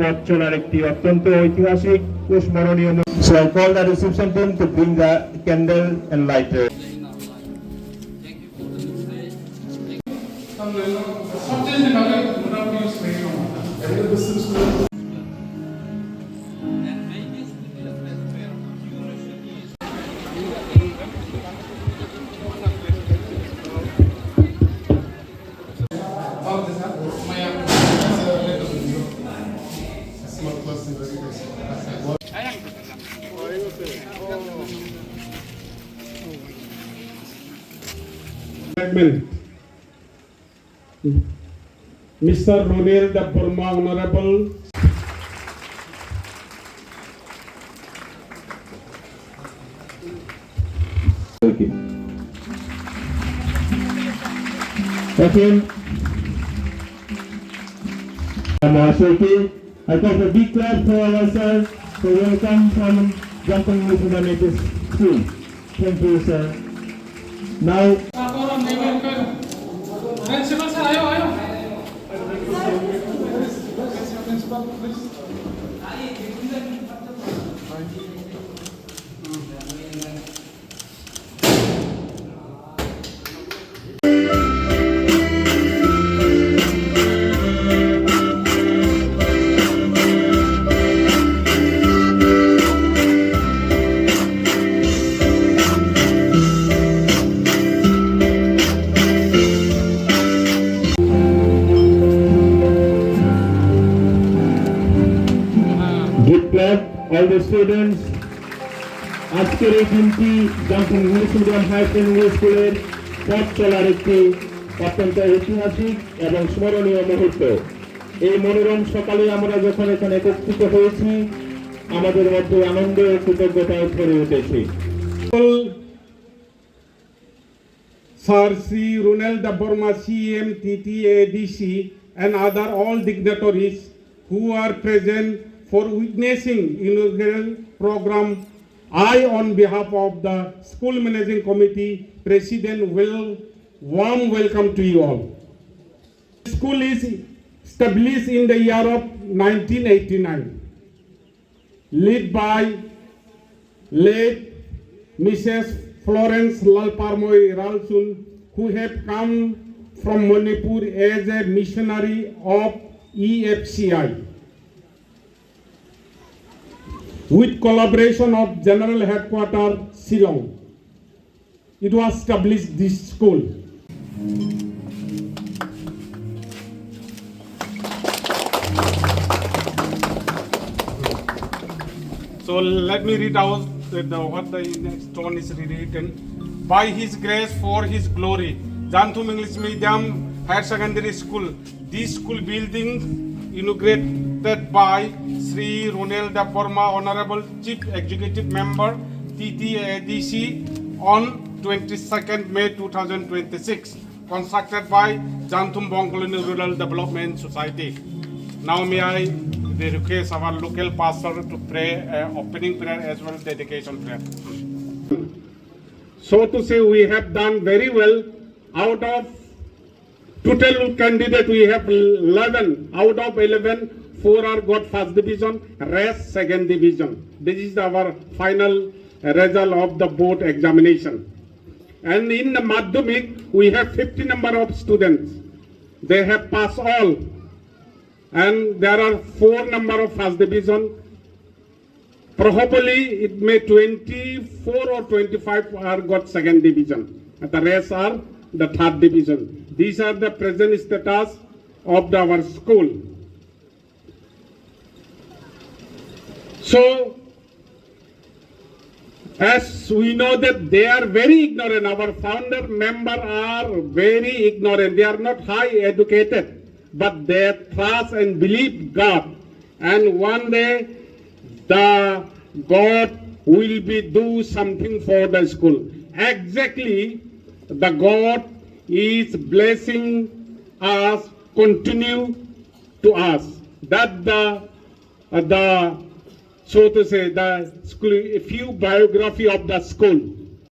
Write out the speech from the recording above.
পথ চলার একটি অত্যন্ত ঐতিহাসিক ও স্মরণীয়। So I call the reception team to bring the candle and lighter. Mr. Ronald Burma, Honorable. Okay. Second, Mahashiki, I got a big clap for ourselves for welcome from Jampang Fundamental School. Thank you, sir. Now, Principal sir, ayo. Good clap, all the students. আজকের এই দিনটি জামপুং English medium high secondary স্কুলের পথ চলার একটি অত্যন্ত ঐতিহাসিক এবং স্মরণীয় মুহূর্ত। এই মনোরম সকালে আমরা যখন এখানে একত্রিত হয়েছি, আমাদের মধ্যে আনন্দ ও কৃতজ্ঞতায় ভরে উঠেছে। Sir C. Ronald Burma, CM, TTADC, and other all dignitaries who are present for witnessing inaugural program. I, on behalf of the School Managing Committee, President, will warm welcome to you all. The school is established in the year of 1989, led by late Mrs. Florence Lalparmoy Ralsun, who have come from Manipur as a missionary of EFCI. With collaboration of General Headquarters, Shillong, it was established this school. So let me read out what the stone is written. By His grace, for His glory, Janthum English Medium Higher Secondary School. This school building inaugurated by Sri Ronald Burma, Honorable Chief Executive Member, TTADC, on 22nd May 2026, constructed by Janthum Bongkoloni Rural Development Society. Now may I request our local pastor to pray opening prayer as well as dedication prayer. So to say, we have done very well. Out of total candidate, we have 11. Out of 11, 4 are got first division, rest second division. This is our final result of the board examination. And in the Madhyamik, we have 50 number of students. They have passed all. And there are 4 number of first division. Probably it may 24 or 25 are got second division. And the rest are the third division. These are the present status of our school. So, as we know that they are very ignorant, our founder member are very ignorant. They are not high educated, but they trust and believe God. And one day, the God will be do something for the school. Exactly, the God is blessing us, continue to us. That the so to say, the school, a few biography of the school.